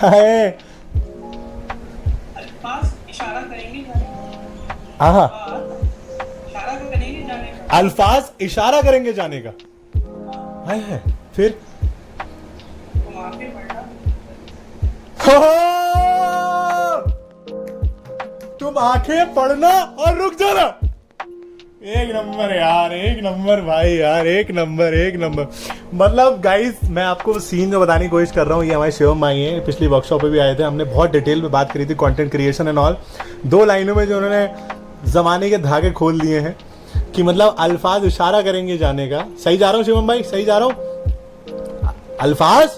हाय अल्फाज इशारा करेंगे जाने हाँ, इशारा करेंगे जाने का। अल्फाज इशारा करेंगे जाने का। हाय है फिर तुम आके पढ़ना। हो! तुम आंखें पढ़ना और रुक जाना। एक नंबर यार, एक नंबर भाई यार, एक नंबर एक नंबर। मतलब गाइस मैं आपको सीन जो बताने की कोशिश कर रहा हूँ, ये हमारे शिवम भाई हैं, पिछली वर्कशॉप पे भी आए थे, हमने बहुत डिटेल में बात करी थी कंटेंट क्रिएशन एंड ऑल। 2 लाइनों में जो उन्होंने जमाने के धागे खोल दिए हैं कि मतलब अल्फाज इशारा करेंगे जाने का। सही जा रहा हूँ शिवम भाई, सही जा रहा हूँ? अल्फाज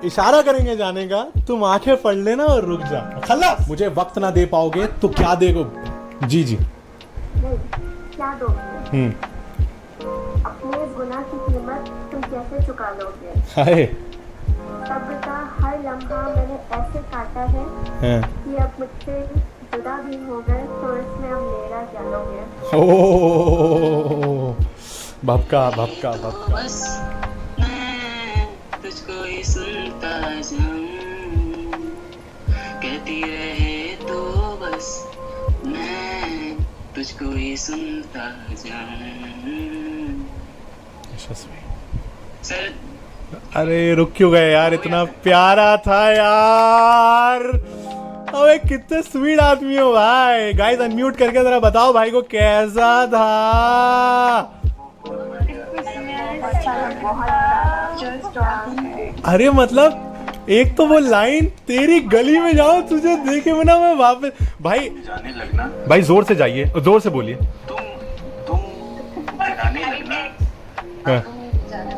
इशारा करेंगे जाने का, तुम आंखें पढ़ लेना और रुक जा। खल्लास मुझे वक्त ना दे पाओगे तो क्या देगो? जी जी क्या दोगे? अपने गुनाह की कीमत तुम कैसे चुका लोगे? हाय सब्र का हर लम्हा मैंने ऐसे काटा है कि अब मुझसे जुदा भी हो गए तो इसमें अब मेरा क्या लोगे? ओ भपका भपका भपका। बस मैं तुझको ही सुनता जाऊं, कहती रहे तो बस मैं तुझको ही सुनता जाऊं। सर अरे रुक क्यों गए यार, इतना प्यारा था यार। अबे कितने स्वीट आदमी हो भाई। गाइस अनम्यूट करके जरा बताओ भाई को कैसा था। अरे मतलब एक तो वो लाइन, तेरी गली में जाओ तुझे देखे बिना मैं वापस। भाई जाने लगना, भाई जोर से जाइए, जोर से बोलिए। तुम जाने लगना, हाँ।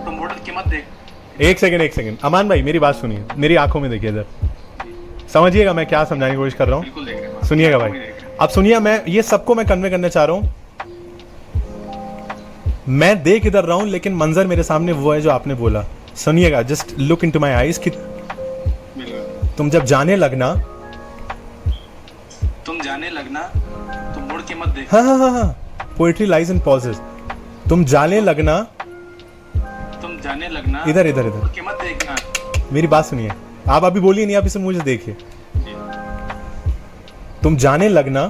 तुम मुड़ के मत देख। एक सेकंड अमान भाई मेरी बात सुनिए, मेरी आंखों में देखिए इधर, समझिएगा मैं क्या समझाने की कोशिश कर रहा हूँ। बिल्कुल देख रहे हैं। सुनिएगा भाई, अब सुनिए, मैं ये सबको मैं कन्वे करना चाह रहा हूँ। मैं देख इधर रहा हूँ लेकिन मंजर मेरे सामने वो है जो आपने बोला। सुनिएगा, just look into my eyes कि तुम जब जाने लगना, तुम जाने लगना, तुम मुड़ के मत देख। हाँ, पोएट्री लाइज इन पॉजेस। तुम जाने लगना, तुम जाने लगना, इधर मुड़ के मत देखना। मेरी बात सुनिए, आप अभी बोलिए नहीं, आप इसे मुझे देखिए। तुम जाने लगना,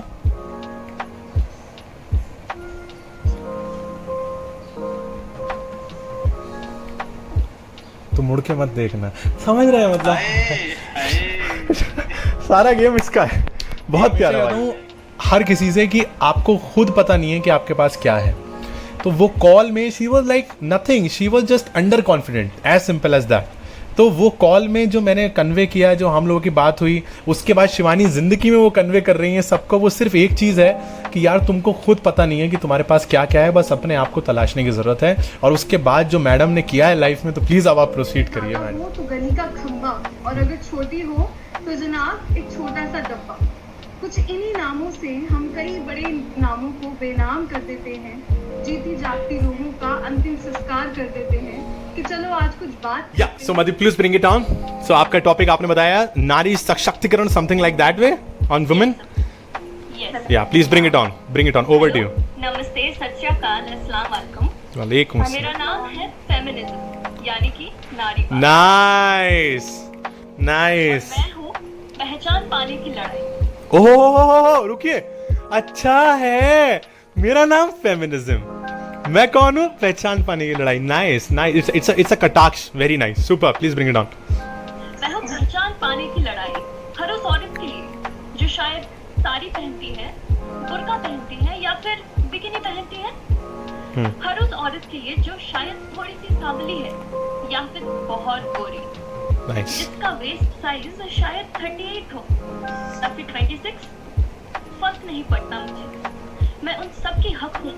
तुम मुड़ के मत देखना। समझ रहे हैं मतलब? सारा गेम इसका है। बहुत प्यारा हूँ हर किसी से कि आपको खुद पता नहीं है कि आपके पास क्या है। तो वो कॉल में she was like nothing, she was just under confident, as simple as that. तो वो कॉल में जो मैंने कन्वे किया, जो हम लोगों की बात हुई, उसके बाद शिवानी जिंदगी में वो कन्वे कर रही है सबको, वो सिर्फ एक चीज़ है कि यार तुमको खुद पता नहीं है कि तुम्हारे पास क्या क्या है, बस अपने आप को तलाशने की ज़रूरत है। और उसके बाद जो मैडम ने किया है लाइफ में, तो प्लीज़ अब आप प्रोसीड करिए मैडम। हो तो गली का खंबा, और अगर छोटी हो तो जनाब एक छोटा सा डब्बा। कुछ इन्हीं नामों से हम कई बड़े नामों को बेनाम कर देते हैं, जीती जागती रूहों का अंतिम संस्कार कर देते हैं कि चलो आज कुछ बात। या सो मदी प्लीज ब्रिंग इट ऑन। सो आपका टॉपिक आपने बताया नारी सशक्तिकरण, something like that way on women. या please bring it on, over to you. नमस्ते, सत श्री अकाल, अस्सलाम वालेकुम। वालेकुम मेरा नाम है फेमिनिज्म, यानी कि नारीवाद। Nice nice. मैं हूँ पहचान पाने की लड़ाई। ओह रुकिए, अच्छा है, मेरा नाम फेमिनिज्म, मैं कौन हूँ? पहचान पाने की लड़ाई। नाइस नाइस, इट्स अ कटाक्ष, very nice, super, please bring it on. मैं हूँ पहचान पाने की लड़ाई हर उस औरत के लिए जो शायद साड़ी पहनती है, बुर्का पहनती है या फिर बिकिनी पहनती है। हर उस औरत के लिए जो शायद थोड़ी सी सांवली है या फिर बहुत गोरी, नाइस। जिसका वेस्ट साइज शायद 38 हो या फिर 26, फर्क नहीं पड़ता मुझे। मैं उन सब की हक हूँ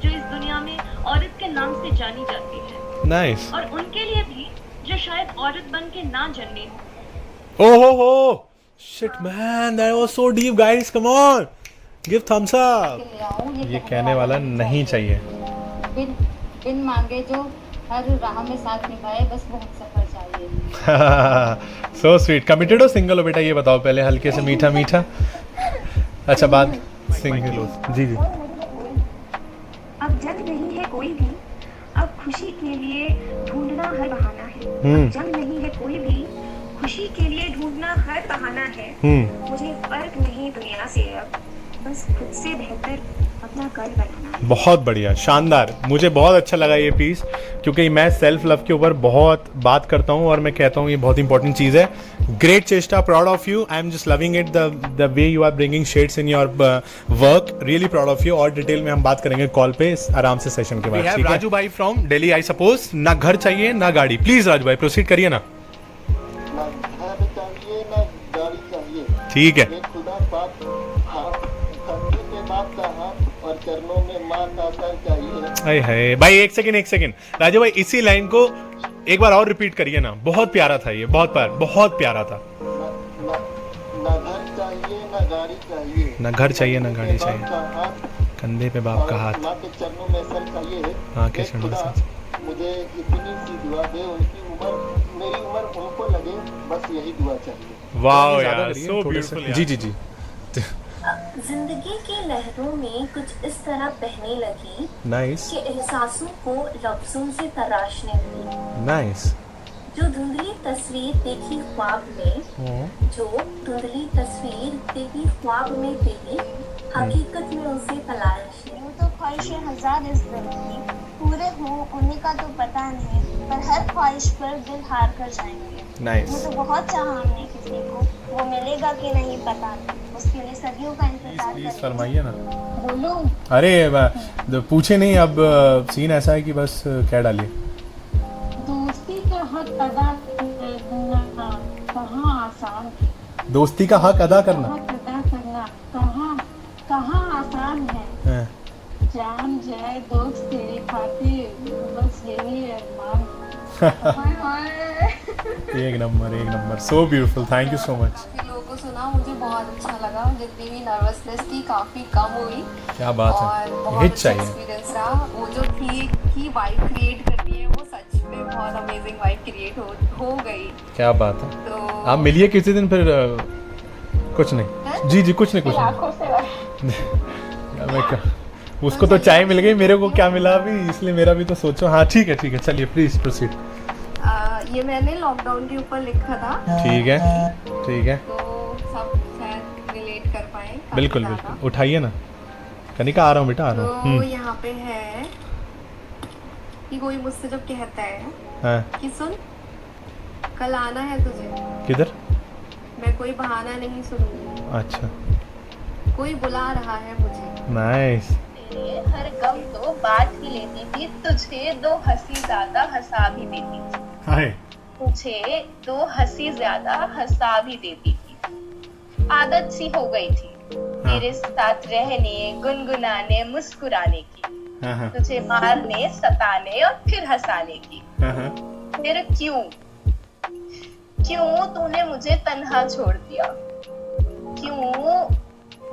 जो इस दुनिया में औरत के नाम से जानी जाती है। नाइस। और उनके लिए भी जो शायद औरत बन के ना जन्मी हो। ओहो shit man, that was so deep guys, come on give Thums up. ये कहने वाला नहीं चाहिए। बिन मांगे जो हर राह में साथ निभाए, बस वो सफर चाहिए। So sweet. कमिटेड हो सिंगल हो बेटा, ये बताओ पहले, हल्के से मीठा मीठा। अच्छा बात सिंगल हो? जी जी। अब जंग नहीं है कोई भी, अब खुशी के लिए ढूंढना हर बहाना है। अब जंग नहीं है कोई भी, खुशी के लिए ढूंढना हर बहाना है। मुझे फर्क नहीं दुनिया से अब, बस खुद से बेहतर अपना घर बनाना है। बहुत बढ़िया, शानदार। मुझे बहुत अच्छा लगा ये पीस, क्योंकि मैं सेल्फ लव के ऊपर बहुत बात करता हूँ और मैं कहता हूँ ये बहुत इंपॉर्टेंट चीज़ है। Great Cheshta, proud of you. I am just loving it, the way you are bringing shades in your work, really proud of you. और डिटेल में हम बात करेंगे कॉल पे आराम से सेशन के बाद। राजू भाई फ्रॉम दिल्ली, आई सपोज। ना घर चाहिए ना गाड़ी। प्लीज राजू भाई प्रोसीड करिए ना। ना घर चाहिए ना गाड़ी चाहिए, ठीक है। एक खुदा पाक कंधे पे बाप का हाथ और चरणों में माँ का सर चाहिए। अरे है भाई, एक सेकंड राजू भाई, इसी लाइन को एक बार और रिपीट करिए ना। बहुत प्यारा था ये, बहुत प्यारा था। ना घर चाहिए ना गाड़ी चाहिए, ना घर चाहिए ना गाड़ी चाहिए, बाप का हाथ कंधे पे बाप का हाथ, माँ के चरणों में सर चाहिए। माँ के एक चरणों में खुदा सर। मुझे इतनी सी दुआ दे, उनकी उम्र मेरी उम्र उनको लगे, बस यही दुआ चाहिए। वाह यार, सो ब्यूटीफुल। जी जी जी। जिंदगी की लहरों में कुछ इस तरह बहने लगी नाइस कि एहसासों को लफ्जों से तराशने लगी। नाइस। जो धुंधली तस्वीर देखी ख्वाब में, जो धुंधली तस्वीर देखी ख्वाब में तेरी, हकीकत में उसे तलाशने। वो तो ख्वाहिशें हजार इस दिल की, पूरे हों उन्हीं का तो पता नहीं, पर हर ख्वाहिश पर दिल हार कर जाएंगे। नाइस। वो तो बहुत चाहा हमने किसी को, वो मिलेगा कि नहीं पता नहीं, उसके लिए सदियों का इंतजार प्लीज फरमाइए ना। बोलो। अरे पूछे नहीं, अब सीन ऐसा है कि बस क्या डालिए। दोस्ती का हक अदा करना कहाँ आसान है, दोस्ती का हक अदा करना हक अदा करना कहाँ आसान है। जान जाए दोस्त तेरी खातिर, बस यही अरमान। एक number, so beautiful. Thank you so much. काफी लोगों को सुना, मुझे बहुत अच्छा लगा। जितनी भी नर्वसनेस थी काफी कम हुई। क्या बात है, और बहुत हिट अच्छा चाहिए। एक्सपीरियंस रहा। वो जो की वाइब क्रिएट करनी है, वो सच में बहुत अमेजिंग वाइब क्रिएट हो गई। क्या बात है। तो आप मिलिए किसी दिन फिर। कुछ नहीं। जी कुछ नहीं। मैं क्या, उसको तो चाय मिल गई, मेरे को क्या मिला अभी, इसलिए मेरा भी तो सोचो। हाँ ठीक है, चलिए प्लीज प्रोसीड। ये मैंने लॉकडाउन के ऊपर लिखा था। ठीक है। तो सब शायद रिलेट कर पाए। बिल्कुल। उठाइए ना कनिका, आ रहा हूँ बेटा, आ रहा हूँ। तो यहाँ पे है कि कोई मुझसे जब कहता है हाँ। कि सुन, कल आना है तुझे। किधर? मैं कोई बहाना नहीं सुनूंगी। अच्छा। कोई बुला रहा है मुझे। नाइस। तेरे हर गम तो बात ही लेती थी, तुझे दो हंसी ज्यादा हंसा भी देती थी। हाय। तुझे दो हंसी ज्यादा हंसा भी देती थी। आदत सी हो गई थी तेरे साथ रहने, गुनगुनाने, मुस्कुराने की, तुझे मारने, सताने और फिर हंसाने की। फिर क्यों तूने मुझे तन्हा छोड़ दिया?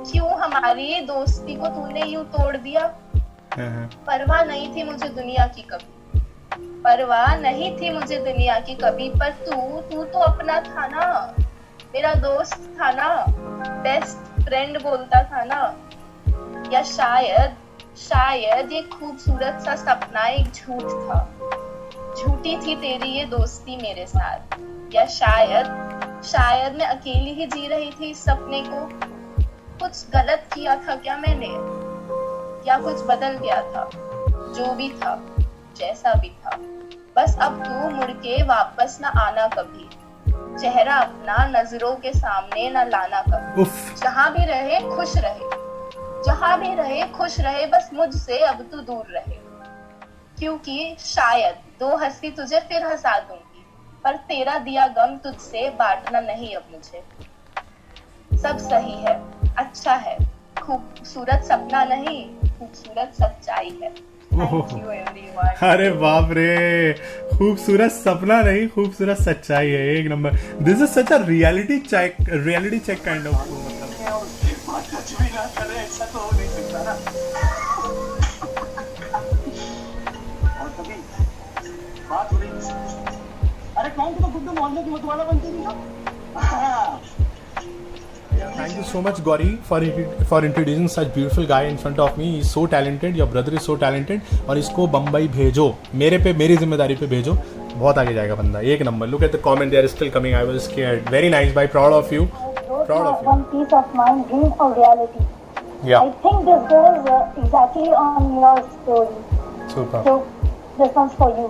क्यों हमारी दोस्ती को तूने यूं तोड़ दिया? परवाह नहीं थी मुझे दुनिया की कभी, परवाह नहीं थी मुझे दुनिया की कभी, पर तू तो अपना था ना, मेरा दोस्त था ना, बेस्ट फ्रेंड बोलता था ना। या शायद ये खूबसूरत सा सपना एक झूठ था, झूठी थी तेरी ये दोस्ती मेरे साथ। या शायद मैं अकेली ही जी रही थी इस सपने को। कुछ गलत किया था क्या मैंने, या कुछ बदल गया था? जो भी था, जैसा भी था, बस अब तू मुड़ के वापस ना आना कभी, चेहरा अपना नजरों के सामने न लाना कभी। जहाँ भी रहे खुश रहे, जहाँ भी रहे खुश रहे, बस मुझसे अब तू दूर रहे। क्योंकि शायद दो हंसी तुझे फिर हंसा दूंगी, पर तेरा दिया गम तुझसे बांटना नहीं अब मुझे। सब सही है, अच्छा है, खूबसूरत सपना नहीं, खूबसूरत सच्चाई है। Thank you everyone. अरे बाप रे, खूबसूरत सपना नहीं, खूबसूरत सच्चाई है। एक नंबर। This is such a reality check kind of. कुछ भी ना करे, ऐसा तो हो नहीं सकता ना। और कभी बात हो रही थी, अरे कौन तुम गुड्डू मोहल्ले की मतवाला बनती थी ना? Thank you so much, Gauri, for introducing such beautiful guy in front of me. He is so talented. Your brother is so talented. और इसको बम्बई भेजो, मेरी जिम्मेदारी पे भेजो। बहुत आगे जाएगा बंदा, एक number. Look at the comment, they are still coming, I was scared. Very nice भाई, proud of you, proud of you. One piece of mind, dream or reality. Yeah. I think this goes exactly on your story. Super. So this one's for you.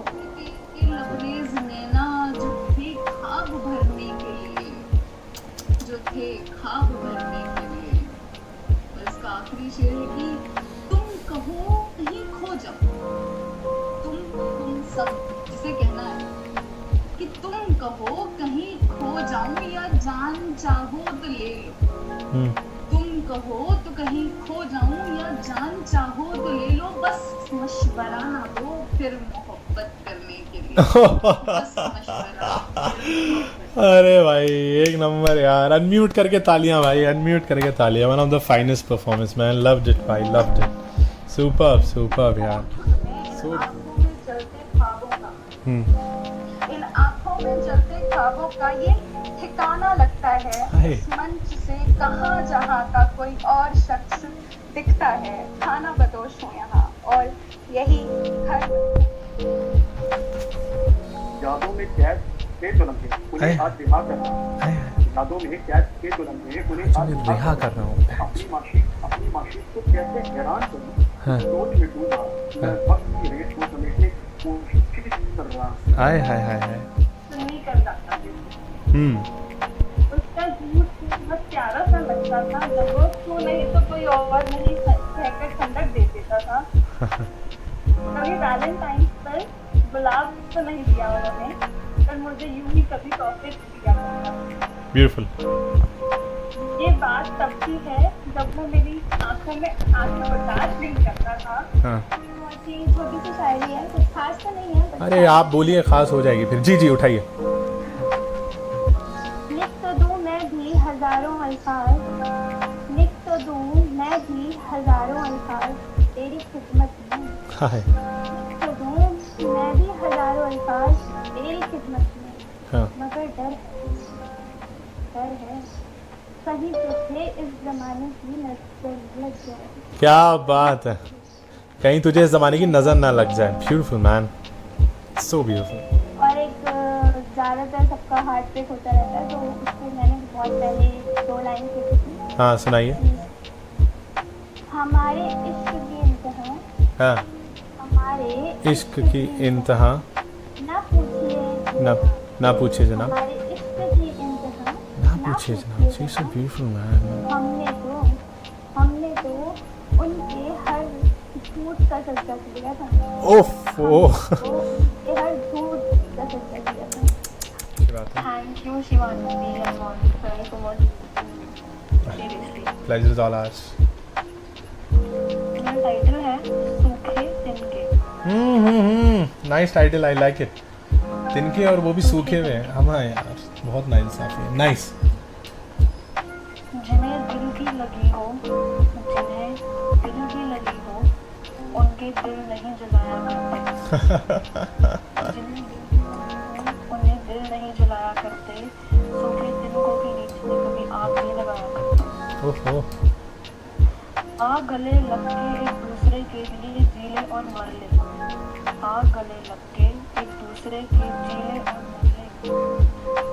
लबरेज ने ना जो थे ख्वाब भरने के लिए, जो थे ख्वाब भरने के लिए, इसका आखिरी शेर है कि तुम कहो कहीं खो जाओ, तुम सब जिसे कहना है कि तुम कहो कहीं खो जाऊं या जान चाहो तो ले लो, तुम कहो तो कहीं खो जाऊं या जान चाहो तो ले लो, बस मशवरा ना दो फिर मोहब्बत करने के लिए, बस मशवरा। अरे भाई एक नंबर यार, अनम्यूट करके तालियां भाई, अनम्यूट करके तालियां। One of the finest performance man, loved it भाई, लव्ड इट, सुपर्ब सुपर्ब यार। आँखों में चलते ख्वाबों का, इन आँखों में चलते ख्वाबों का ये ठिकाना लगता है, इस मंच से कहाँ जहाँ का कोई और शख्स दिखता है, खाना बदोश हूँ यहाँ और यही घर। यादों में कैद के जो लम्हे उन्हें आज रिहा कर रहा हूँ, यादों में कैद के जो लम्हे उन्हें आज रिहा कर रहा हूँ। अपनी माशिक को कैसे हैरान करूँ, सोच में डूबा मैं वक्त की रेत को समेटने की कोशिश कर रहा हूँ। हाय हाय हाय हाय। नहीं कर सकता उसका झूठ बहुत प्यारा सा लगता था, जब वो तू नहीं तो कोई और नहीं कहकर ठंडक दे देता था। कभी वैलेंटाइन पर गुलाब तो नहीं दिया उन्होंने, पर मुझे यूं ही कभी तोहफे दिया। ब्यूटीफुल। ये बात तब की है जब वो मेरी आंखों में आंखें बर्दाश्त नहीं करता था। छोटी सी शायरी है, कुछ खास तो नहीं है। अरे आप बोलिए, खास हो जाएगी फिर। जी जी उठाइए। लिख तो दूं मैं भी हजारों अल्फाज, लिख तो दूं मैं भी हजारों अल्फाज तेरी खिदमत में, लिख तो दूं मैं भी हजारों अल्फाज तेरी खिदमत में, मगर डर है कहीं तुझे इस जमाने की नजर लग जाए। क्या बात है, कहीं तुझे इस जमाने की नजर ना लग जाए। Beautiful man, so beautiful. और एक ज़्यादातर सबका हार्ट ब्रेक होता रहता है, तो उसको मैंने बहुत पहले 2 लाइन लिखी थी। हाँ सुनाइए। हमारे इश्क की इंतहा, हाँ हमारे इश्क की इंतहा, ना पूछिए ना पूछिए जनाब, हमारे इश्क की इंतहा, ना पूछिए जनाब। She so beautiful man. हमने तो उनके हर झूठ का सजदा किया था। ओफ उनके हर झूठ का सजदा किया था। Thank you Shivani and Monica so much. Pleasure is all ours. मेरा टाइटल है सूखे तिनके। Nice title, I like it. तिनके और वो भी सूखे हुए हैं। हाँ यार बहुत नाइंसाफी है। नाइस। जिन्हें दिल की लगी हो, जिन्हें दिल की लगी हो, उनके दिल नहीं जलाया करते। उन्हें दिल नहीं जलाया करते, सूखे तिनकों के नीचे कभी आग नहीं लगाया करते। ओहो। आग गले लग के एक दूसरे के लिए जी ले और मर ले, आग गले लग के एक दूसरे के जी ले और मर ले,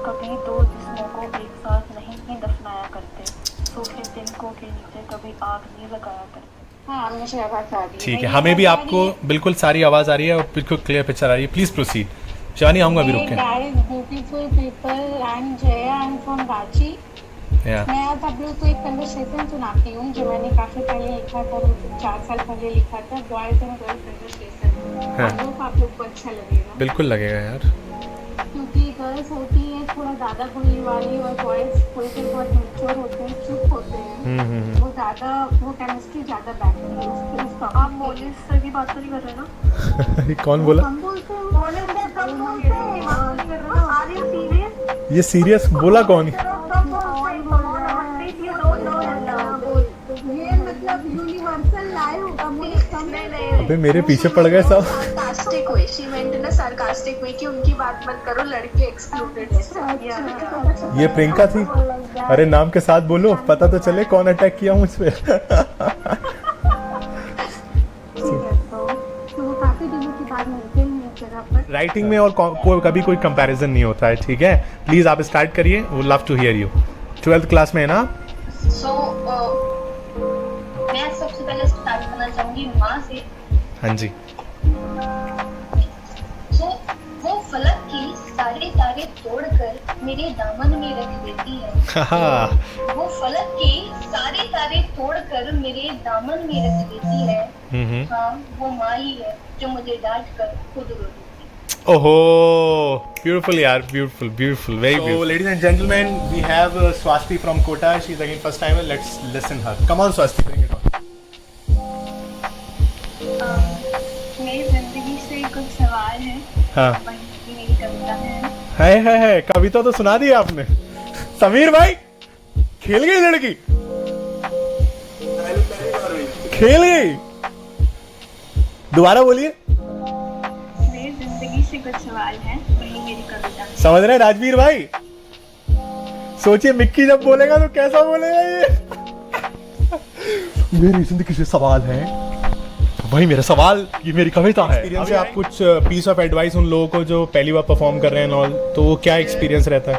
कभी 2 जिस्मों को एक साथ नहीं दफनाया करते, सूखे तिनकों के नीचे कभी आग नहीं लगाया करते। हाँ मुझे आवाज़ आ रही है। ठीक है, हमें भी आपको बिल्कुल सारी आवाज़ आ रही है और बिल्कुल क्लियर पिक्चर आ रही है। Please proceed. शिवानी आऊँगा अभी, रुक के। Beautiful people, I am Jaya, I am from Ranchi. मैं आज आप लोग को एक कन्वर्सेशन सुनाती हूँ जो मैंने काफ़ी पहले लिखा था, 4 साल पहले लिखा था। Boys and girls conversation. आप लोग को अच्छा लगेगा। बिल्कुल लगेगा यार, क्योंकि गर्ल्स होती हैं थोड़ा ज़्यादा बोलने वाली और बॉयज़ थोड़े से बहुत मैच्योर होते हैं, चुप होते हैं। वो ज़्यादा वो केमिस्ट्री ज़्यादा बैठती है उसके। आप मोलिस सर की बात तो नहीं कर रहे ना? कौन बोला? हम बोलते हैं, ये सीरियस बोला कौन? अबे मेरे पीछे पड़ गए सब। Sarcastic way, she meant in a sarcastic way कि उनकी बात मत करो, लड़के एक्सक्लूडेड है। ये प्रियंका थी। अरे नाम के साथ बोलो, पता तो चले कौन अटैक किया मुझ पे। तो काफी दिनों के बाद मिलते हैं जरा यहाँ पर। राइटिंग में और कभी कोई कंपैरिजन नहीं होता है, ठीक है। प्लीज आप स्टार्ट करिए, वो love to hear you. 12th class में है ना? मैं सबसे पहले स्टार्ट करना चाहूंगी माँ से। हाँ जी। वो फलक की सारे तारे तोड़कर मेरे दामन में रख देती है। वो फलक की सारे तारे तोड़कर मेरे दामन में रख देती है। हाँ, वो माँ ही है जो मुझे डांट कर खुद रो देती है। ओहो, beautiful यार, beautiful, beautiful, very beautiful. So, ladies and gentlemen, we have Swasti from Kota. She's again first timer. Let's listen her. Come on, Swasti, bring it on. मेरी जिंदगी से कुछ सवाल है। हाँ। मेरी कविता है। है कविता तो सुना दी आपने। समीर भाई खेल गई लड़की, खेल गई। दोबारा बोलिए। मेरी जिंदगी से कुछ सवाल है, वही मेरी कविता है। समझ रहे हैं राजवीर भाई? सोचिए मिक्की जब बोलेगा तो कैसा बोलेगा ये। मेरी जिंदगी से सवाल है, वही मेरा सवाल, ये मेरी कविता है। एक्सपीरियंस से आप कुछ पीस ऑफ एडवाइस उन लोगों को जो पहली बार परफॉर्म कर रहे हैं ऑल, तो वो क्या एक्सपीरियंस रहता है?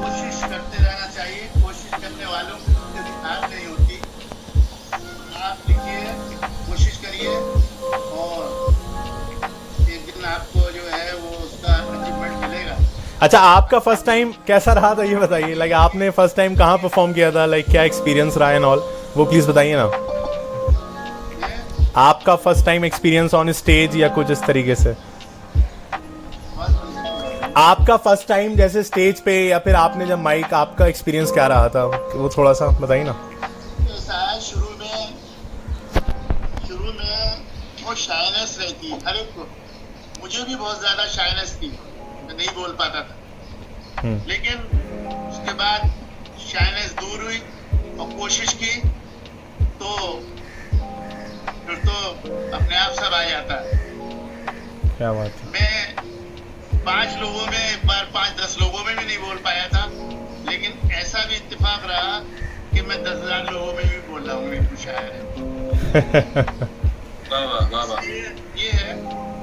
कोशिश करते रहना चाहिए। कोशिश करने वालों की कभी हार नहीं होती। आप लिखिए, कोशिश करिए और एक दिन आपको जो है वो उसका अचीवमेंट मिलेगा। अच्छा, आपका फर्स्ट टाइम कैसा रहा था ये बताइए। लाइक आपने फर्स्ट टाइम कहाँ परफॉर्म किया था, लाइक क्या एक्सपीरियंस रहा एंड ऑल, वो प्लीज बताइए ना। आपका first time experience on stage या कुछ इस तरीके से। आपका फर्स्ट टाइम जैसे स्टेज पे या फिर आपने जब माइक, आपका एक्सपीरियंस क्या रहा था वो थोड़ा सा बताइए ना। शुरू में वो शाइनेस रहती है हर एक को। मुझे भी बहुत ज्यादा शाइनेस थी, मैं नहीं बोल पाता था। लेकिन उसके बाद शाइनेस दूर हुई और कोशिश की तो फिर तो अपने आप सब आ जाता है। क्या बात है। मैं 5 लोगों में एक बार 5-10 लोगों में भी नहीं बोल पाया था, लेकिन ऐसा भी इत्तेफाक रहा कि मैं 10,000 लोगों में भी बोल रहा हूँ। एक शायर है। ये है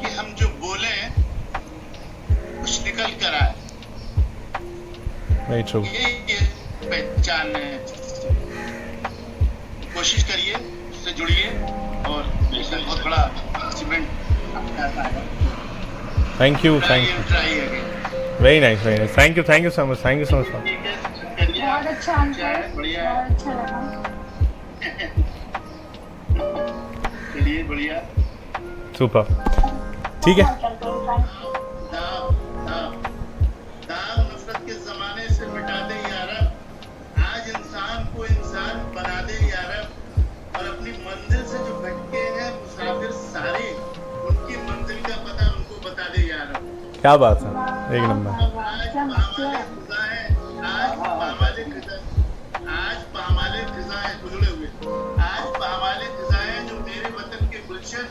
कि हम जो बोले कुछ निकल कर आए। Very true. ये पहचान है। कोशिश करिए, उससे जुड़िए और बहुत बड़ा अचीवमेंट आता है। Thank you, thank you. Very nice, very nice. Thank you so much, thank you so much. बहुत अच्छा आंसर, बहुत अच्छा लगा। चलिए, बढ़िया, सुपर, ठीक है। नफरत के जमाने से मिटा दे यारा, आज इंसान को इंसान बना दे यारा, और अपनी मंजिल से जो भटके हैं मुसाफिर सारे, उनकी मंजिल का पता उनको बता दे यारा। क्या बात है, एक नंबर। आज पामाले फिजाएं गुजरे हुए, आज पामाले फिजाएं जो मेरे वतन के गुलशन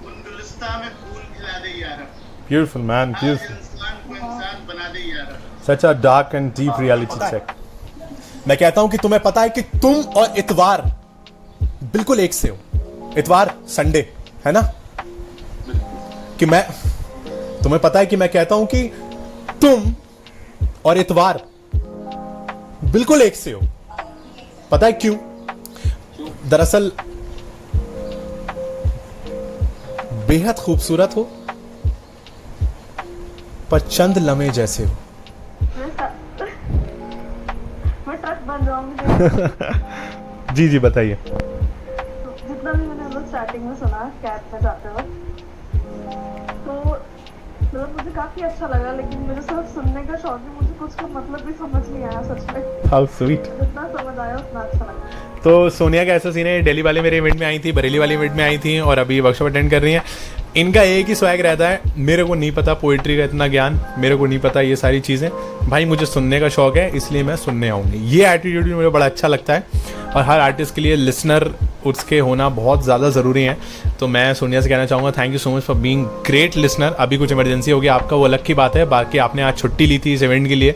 उन गुलिस्तां में फूल खिला दे यारा। Beautiful man, beautiful. इंसान को इंसान बना दे यारा। Such a dark and deep reality check. मैं कहता हूं कि तुम्हें पता है कि तुम और इतवार बिल्कुल एक से हो। इतवार संडे है ना, कि मैं, तुम्हें पता है कि मैं कहता हूं कि तुम और इतवार बिल्कुल एक से हो। पता है क्यों? दरअसल बेहद खूबसूरत हो पर चंद लम्हे जैसे हो। मैं ट्रक बन रहा हूँ। जी बताइए। जितना भी मैंने लोग स्टार्टिंग में सुना कैब में जाते वक्त, तो मतलब मुझे काफी अच्छा लगा, लेकिन मुझे सिर्फ सुनने का शौक है, मुझे कुछ का मतलब भी समझ नहीं आया सच में। How sweet. जितना समझ आया उतना अच्छा लगा। तो सोनिया का ऐसा सीन है, दिल्ली वाले मेरे इवेंट में आई थी, बरेली वाले इवेंट में आई थी और अभी वर्कशॉप अटेंड कर रही हैं। इनका एक ही स्वैग रहता है, मेरे को नहीं पता पोइट्री का इतना ज्ञान, मेरे को नहीं पता ये सारी चीज़ें, भाई मुझे सुनने का शौक है इसलिए मैं सुनने आऊँगी। ये एटीट्यूड मुझे बड़ा अच्छा लगता है और हर आर्टिस्ट के लिए लिसनर उसके होना बहुत ज़्यादा ज़रूरी है। तो मैं सोनिया से कहना चाहूँगा thank you so much for being great listener. अभी कुछ इमरजेंसी हो गया आपका, वो अलग की बात है, बाकी आपने आज छुट्टी ली थी इस इवेंट के लिए,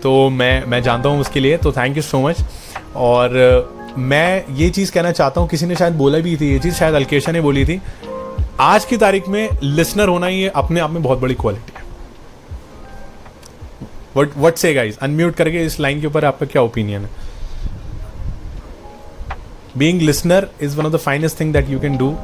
तो मैं जानता हूँ उसके लिए, तो थैंक यू सो मच। और मैं ये चीज़ कहना चाहता हूँ, किसी ने शायद बोला भी थी ये चीज़, शायद अलकेशा ने बोली थी, आज की तारीख में लिसनर होना ही अपने आप में बहुत बड़ी क्वालिटी है। व्हाट से गाइस, अनम्यूट करके इस लाइन के ऊपर आपका क्या ओपिनियन है? Being listener is one of the finest thing that you can do